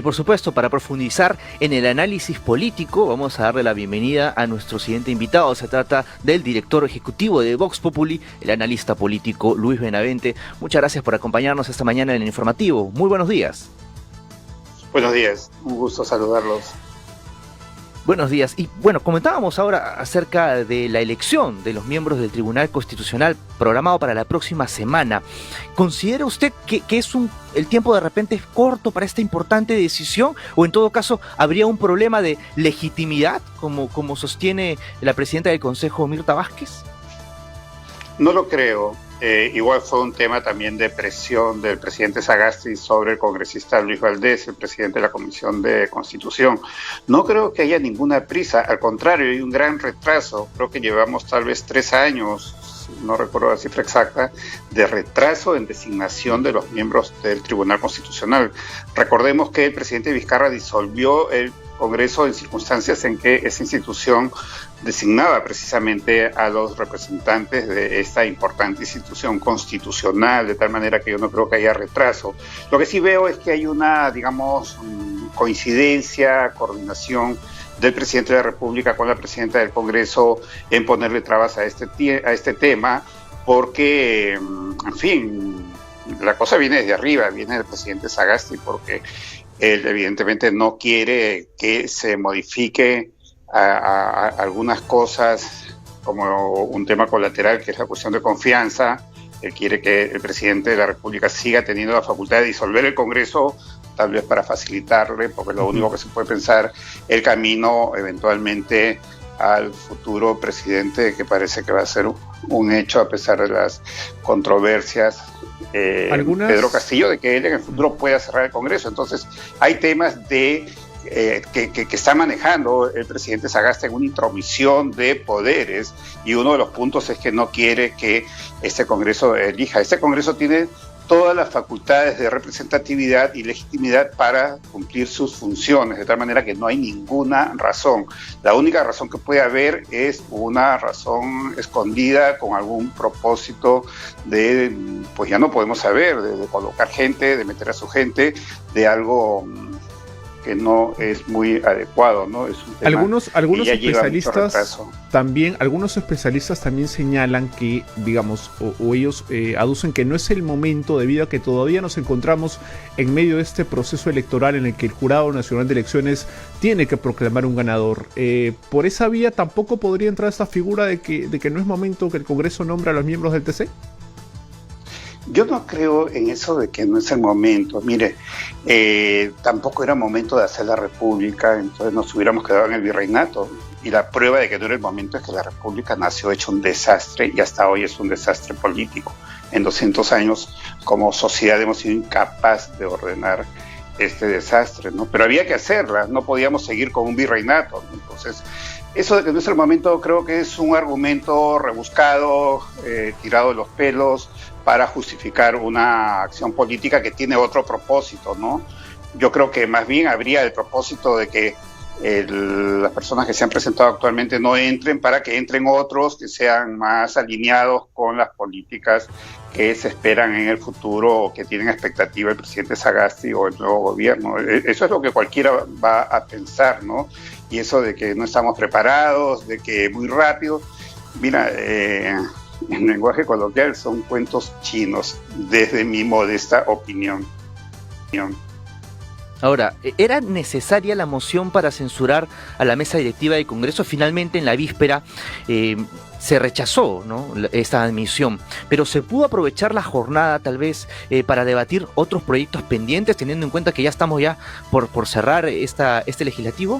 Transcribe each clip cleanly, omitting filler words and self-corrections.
Y por supuesto, para profundizar en el análisis político, vamos a darle la bienvenida a nuestro siguiente invitado. Se trata del director ejecutivo de Vox Populi, el analista político Luis Benavente. Muchas gracias por acompañarnos esta mañana en el informativo. Muy buenos días. Buenos días, un gusto saludarlos. Buenos días. Y bueno, comentábamos ahora acerca de la elección de los miembros del Tribunal Constitucional programado para la próxima semana. ¿Considera usted que el tiempo de repente es corto para esta importante decisión? ¿O en todo caso habría un problema de legitimidad, como sostiene la presidenta del Consejo, Mirta Vázquez? No lo creo. Igual fue un tema también de presión del presidente Sagasti sobre el congresista Luis Valdés, el presidente de la Comisión de Constitución. No creo que haya ninguna prisa, al contrario, hay un gran retraso. Creo que llevamos tal vez 3 años, no recuerdo la cifra exacta, de retraso en designación de los miembros del Tribunal Constitucional. Recordemos que el presidente Vizcarra disolvió el Congreso en circunstancias en que esa institución designaba precisamente a los representantes de esta importante institución constitucional, de tal manera que yo no creo que haya retraso. Lo que sí veo es que hay una, digamos, coincidencia, coordinación del presidente de la República con la presidenta del Congreso en ponerle trabas a este tema, porque, en fin, la cosa viene desde arriba, viene del presidente Sagasti, porque él evidentemente no quiere que se modifique a algunas cosas, como un tema colateral que es la cuestión de confianza. Él quiere que el presidente de la República siga teniendo la facultad de disolver el Congreso, tal vez para facilitarle, porque lo único que se puede pensar, el camino eventualmente al futuro presidente, que parece que va a ser un hecho a pesar de las controversias, Pedro Castillo, de que él en el futuro pueda cerrar el Congreso. Entonces hay temas que está manejando el presidente Sagasti en una intromisión de poderes, y uno de los puntos es que no quiere que este Congreso elija. Este Congreso tiene todas las facultades de representatividad y legitimidad para cumplir sus funciones, de tal manera que no hay ninguna razón. La única razón que puede haber es una razón escondida con algún propósito de, pues ya no podemos saber, de colocar gente, de meter a su gente, de algo que no es muy adecuado, ¿no? Es un tema algunos especialistas también señalan que, digamos, o ellos aducen que no es el momento, debido a que todavía nos encontramos en medio de este proceso electoral en el que el Jurado Nacional de Elecciones tiene que proclamar un ganador. Por esa vía tampoco podría entrar esta figura de que no es momento que el Congreso nombre a los miembros del TC. Yo no creo en eso de que no es el momento. Mire, tampoco era momento de hacer la república, entonces nos hubiéramos quedado en el virreinato. Y la prueba de que no era el momento es que la república nació hecho un desastre, y hasta hoy es un desastre político. En 200 años, como sociedad, hemos sido incapaz de ordenar este desastre, ¿no? Pero había que hacerla, no podíamos seguir con un virreinato, ¿no? Entonces, eso de que no es el momento creo que es un argumento rebuscado, tirado de los pelos, para justificar una acción política que tiene otro propósito, ¿no? Yo creo que más bien habría el propósito de que las personas que se han presentado actualmente no entren, para que entren otros que sean más alineados con las políticas que se esperan en el futuro, o que tienen expectativa el presidente Sagasti o el nuevo gobierno. Eso es lo que cualquiera va a pensar, ¿no? Y eso de que no estamos preparados, de que muy rápido, mira, en lenguaje coloquial son cuentos chinos, desde mi modesta opinión. Ahora, ¿era necesaria la moción para censurar a la mesa directiva del Congreso? Finalmente, en la víspera se rechazó, ¿no?, esta admisión, pero ¿se pudo aprovechar la jornada tal vez para debatir otros proyectos pendientes, teniendo en cuenta que ya estamos por cerrar este legislativo?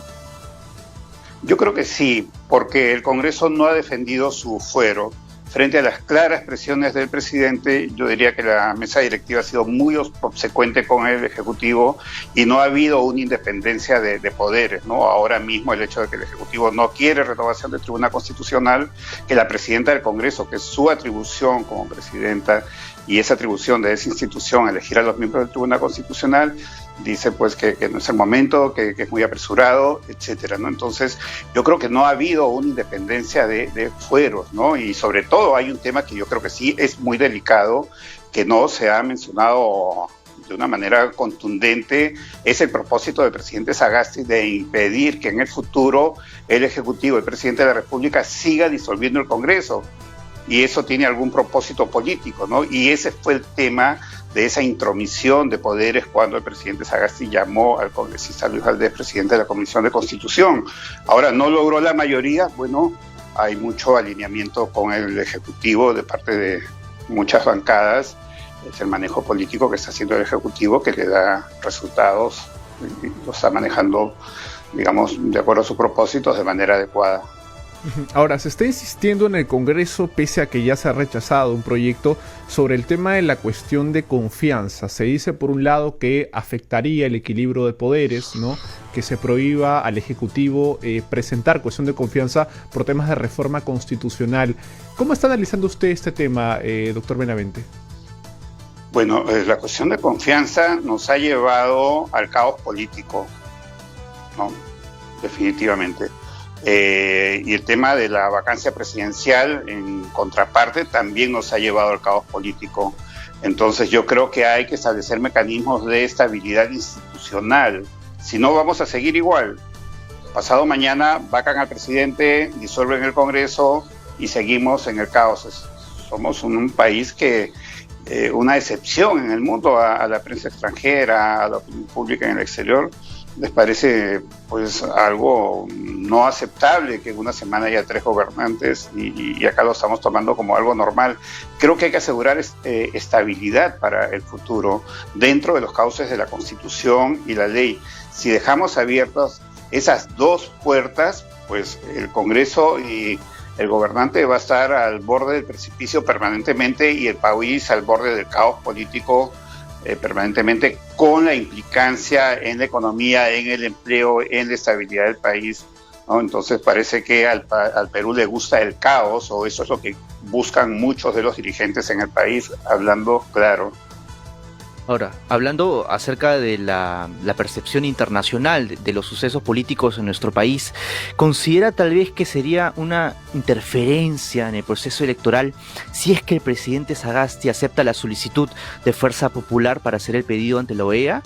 Yo creo que sí, porque el Congreso no ha defendido su fuero. Frente a las claras presiones del presidente, yo diría que la mesa directiva ha sido muy obsecuente con el Ejecutivo, y no ha habido una independencia de poderes, ¿no? Ahora mismo el hecho de que el Ejecutivo no quiere renovación del Tribunal Constitucional, que la presidenta del Congreso, que es su atribución como presidenta, y esa atribución de esa institución, elegir a los miembros del Tribunal Constitucional, dice pues que no es el momento, que es muy apresurado, etcétera, ¿no? Entonces, yo creo que no ha habido una independencia de fueros, ¿no? Y sobre todo hay un tema que yo creo que sí es muy delicado, que no se ha mencionado de una manera contundente es el propósito del presidente Sagasti de impedir que en el futuro el Ejecutivo, el presidente de la República, siga disolviendo el Congreso. Y eso tiene algún propósito político, ¿no? Y ese fue el tema de esa intromisión de poderes cuando el presidente Sagasti llamó al congresista Luis Valdés, presidente de la Comisión de Constitución. Ahora, no logró la mayoría, bueno, hay mucho alineamiento con el Ejecutivo de parte de muchas bancadas. Es el manejo político que está haciendo el Ejecutivo que le da resultados y lo está manejando, digamos, de acuerdo a sus propósitos de manera adecuada. Ahora, se está insistiendo en el Congreso, pese a que ya se ha rechazado un proyecto sobre el tema de la cuestión de confianza. Se dice, por un lado, que afectaría el equilibrio de poderes, ¿no? Que se prohíba al Ejecutivo presentar cuestión de confianza por temas de reforma constitucional. ¿Cómo está analizando usted este tema, doctor Benavente? Bueno, la cuestión de confianza nos ha llevado al caos político, ¿no? Definitivamente. Y el tema de la vacancia presidencial, en contraparte, también nos ha llevado al caos político. Entonces yo creo que hay que establecer mecanismos de estabilidad institucional. Si no, vamos a seguir igual. Pasado mañana vacan al presidente, disuelven el Congreso y seguimos en el caos. Somos un país que una excepción en el mundo a la prensa extranjera, a la opinión pública en el exterior. Les parece pues algo no aceptable que en una semana haya 3 gobernantes y acá lo estamos tomando como algo normal. Creo que hay que asegurar estabilidad para el futuro dentro de los cauces de la Constitución y la ley. Si dejamos abiertas esas dos puertas, pues el Congreso y el gobernante va a estar al borde del precipicio permanentemente y el país al borde del caos político permanentemente, con la implicancia en la economía, en el empleo, en la estabilidad del país, ¿no? Entonces parece que al Perú le gusta el caos, o eso es lo que buscan muchos de los dirigentes en el país, hablando claro. Ahora, hablando acerca de la percepción internacional de los sucesos políticos en nuestro país, ¿considera tal vez que sería una interferencia en el proceso electoral si es que el presidente Sagasti acepta la solicitud de Fuerza Popular para hacer el pedido ante la OEA?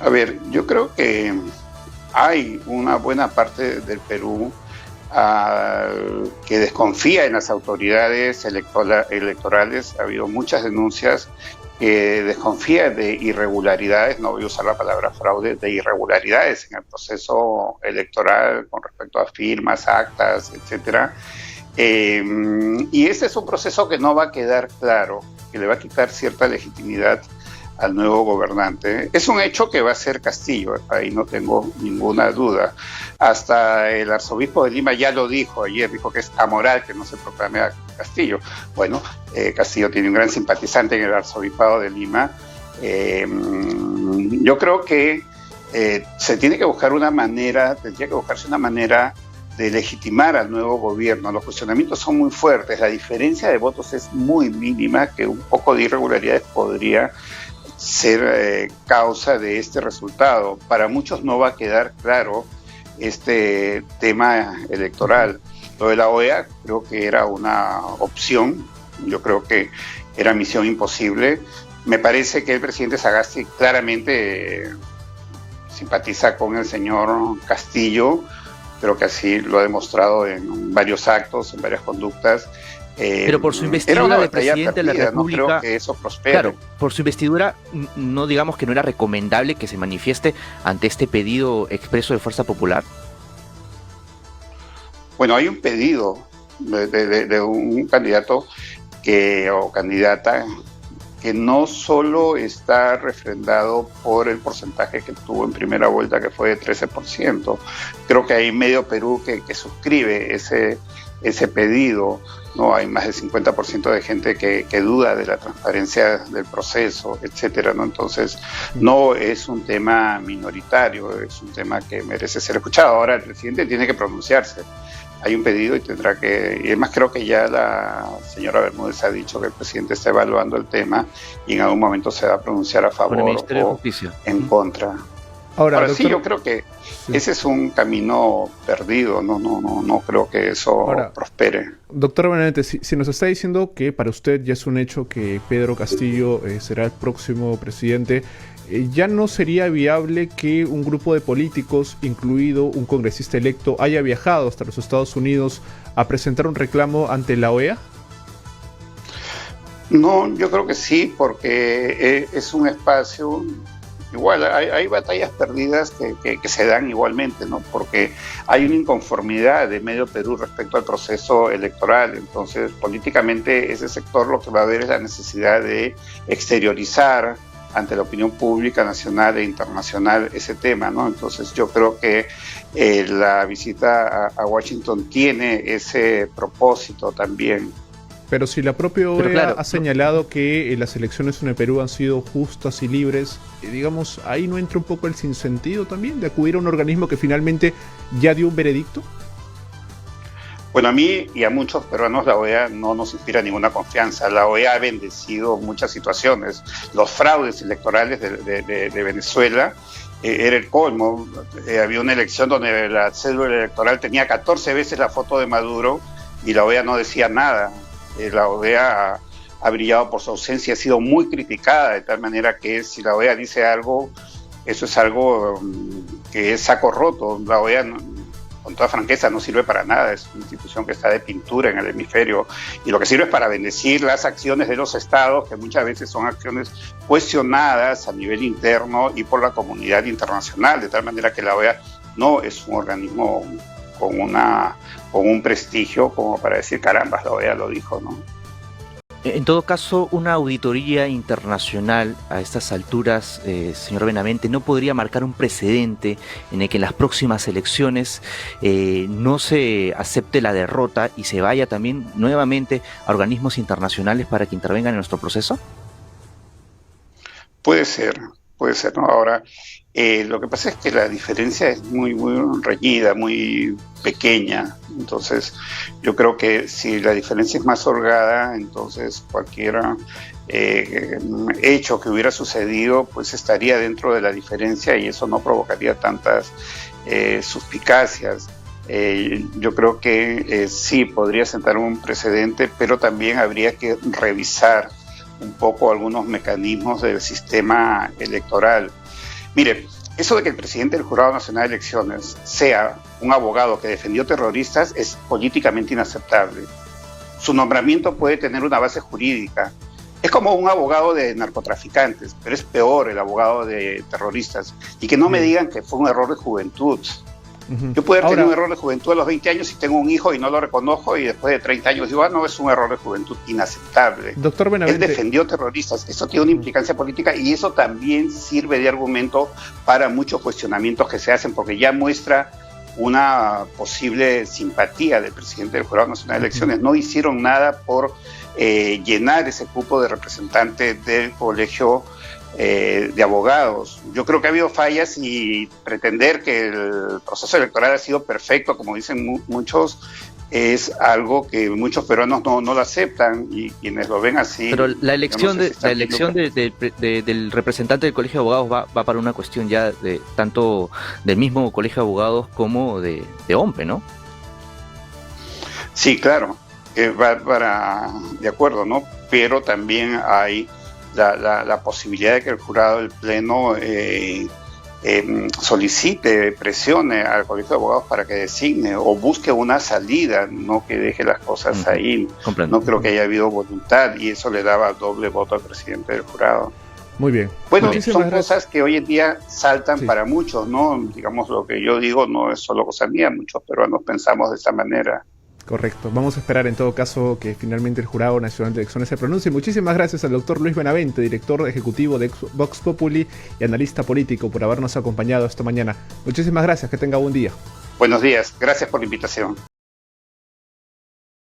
A ver, yo creo que hay una buena parte del Perú que desconfía en las autoridades electorales. Ha habido muchas denuncias que desconfían de irregularidades, no voy a usar la palabra fraude, de irregularidades en el proceso electoral con respecto a firmas, actas, etcétera. Y este es un proceso que no va a quedar claro, que le va a quitar cierta legitimidad al nuevo gobernante. Es un hecho que va a ser Castillo, ahí no tengo ninguna duda. Hasta el arzobispo de Lima ya lo dijo ayer, dijo que es amoral que no se proclame a Castillo. Bueno, Castillo tiene un gran simpatizante en el arzobispado de Lima. Yo creo que tendría que buscarse una manera de legitimar al nuevo gobierno. Los cuestionamientos son muy fuertes, la diferencia de votos es muy mínima, que un poco de irregularidades podría ser causa de este resultado. Para muchos no va a quedar claro este tema electoral. Lo de la OEA creo que era una opción, yo creo que era misión imposible. Me parece que el presidente Sagasti claramente simpatiza con el señor Castillo, creo que así lo ha demostrado en varios actos, en varias conductas. Pero por su investidura de presidente de la República, no creo que eso prospere. Claro, por su investidura, no digamos que no era recomendable que se manifieste ante este pedido expreso de Fuerza Popular. Bueno, hay un pedido de un candidato o candidata que no solo está refrendado por el porcentaje que tuvo en primera vuelta, que fue de 13%. Creo que hay medio Perú que suscribe ese pedido, ¿no? Hay más del 50% de gente que duda de la transparencia del proceso, etcétera, ¿no? Entonces, no es un tema minoritario, es un tema que merece ser escuchado. Ahora el presidente tiene que pronunciarse. Hay un pedido y tendrá que... Y además creo que ya la señora Bermúdez ha dicho que el presidente está evaluando el tema y en algún momento se va a pronunciar a favor o en contra. Ahora, Ahora doctor, sí, yo creo que ese es un camino perdido, no creo que eso prospere. Doctor Benavente, si nos está diciendo que para usted ya es un hecho que Pedro Castillo será el próximo presidente, ¿ya no sería viable que un grupo de políticos, incluido un congresista electo, haya viajado hasta los Estados Unidos a presentar un reclamo ante la OEA? No, yo creo que sí, porque es un espacio. Igual, hay batallas perdidas que se dan igualmente, ¿no? Porque hay una inconformidad de medio Perú respecto al proceso electoral. Entonces, políticamente, ese sector lo que va a ver es la necesidad de exteriorizar ante la opinión pública nacional e internacional ese tema, ¿no? Entonces, yo creo que la visita a Washington tiene ese propósito también. Pero si la propia OEA claro, ha señalado que las elecciones en el Perú han sido justas y libres, digamos, ¿ahí no entra un poco el sinsentido también de acudir a un organismo que finalmente ya dio un veredicto? Bueno, a mí y a muchos peruanos la OEA no nos inspira ninguna confianza. La OEA ha bendecido muchas situaciones. Los fraudes electorales de Venezuela era el colmo. Había una elección donde la cédula electoral tenía 14 veces la foto de Maduro y la OEA no decía nada. La OEA ha brillado por su ausencia, ha sido muy criticada, de tal manera que si la OEA dice algo, eso es algo que es saco roto. La OEA, con toda franqueza, no sirve para nada, es una institución que está de pintura en el hemisferio, y lo que sirve es para bendecir las acciones de los estados, que muchas veces son acciones cuestionadas a nivel interno y por la comunidad internacional, de tal manera que la OEA no es un organismo con un prestigio como para decir, caramba, la OEA lo dijo, ¿no? En todo caso, una auditoría internacional a estas alturas, señor Benavente, ¿no podría marcar un precedente en el que en las próximas elecciones no se acepte la derrota y se vaya también nuevamente a organismos internacionales para que intervengan en nuestro proceso? Puede ser, ¿no? Ahora, lo que pasa es que la diferencia es muy reñida, muy pequeña. Entonces, yo creo que si la diferencia es más holgada, entonces cualquier hecho que hubiera sucedido, pues estaría dentro de la diferencia y eso no provocaría tantas suspicacias. Yo creo que sí podría sentar un precedente, pero también habría que revisar un poco algunos mecanismos del sistema electoral. Mire, eso de que el presidente del Jurado Nacional de Elecciones sea un abogado que defendió terroristas es políticamente inaceptable. Su nombramiento puede tener una base jurídica. Es como un abogado de narcotraficantes, pero es peor el abogado de terroristas. Y que no me digan que fue un error de juventud. Yo puedo tener un error de juventud a los 20 años y tengo un hijo y no lo reconozco y después de 30 años digo, no, es un error de juventud inaceptable. Doctor Benavente, él defendió terroristas, eso tiene una implicancia política y eso también sirve de argumento para muchos cuestionamientos que se hacen porque ya muestra una posible simpatía del presidente del Jurado Nacional de Elecciones. No hicieron nada por llenar ese cupo de representantes del colegio de abogados. Yo creo que ha habido fallas y pretender que el proceso electoral ha sido perfecto, como dicen muchos, es algo que muchos peruanos no lo aceptan y quienes lo ven así. Pero la elección del representante del Colegio de Abogados va para una cuestión ya de tanto del mismo Colegio de Abogados como de OMPE, ¿no? Sí, claro, va para de acuerdo, ¿no? Pero también hay la posibilidad de que el jurado del Pleno solicite, presione al Colegio de Abogados para que designe o busque una salida, no que deje las cosas ahí. Comprendo. No creo que haya habido voluntad y eso le daba doble voto al presidente del jurado. Muy bien. Bueno, son cosas que hoy en día saltan para muchos, ¿no? Digamos, lo que yo digo no es solo cosa mía, muchos peruanos pensamos de esa manera. Correcto. Vamos a esperar en todo caso que finalmente el Jurado Nacional de Elecciones se pronuncie. Muchísimas gracias al doctor Luis Benavente, director ejecutivo de Vox Populi y analista político, por habernos acompañado esta mañana. Muchísimas gracias, que tenga buen día. Buenos días, gracias por la invitación.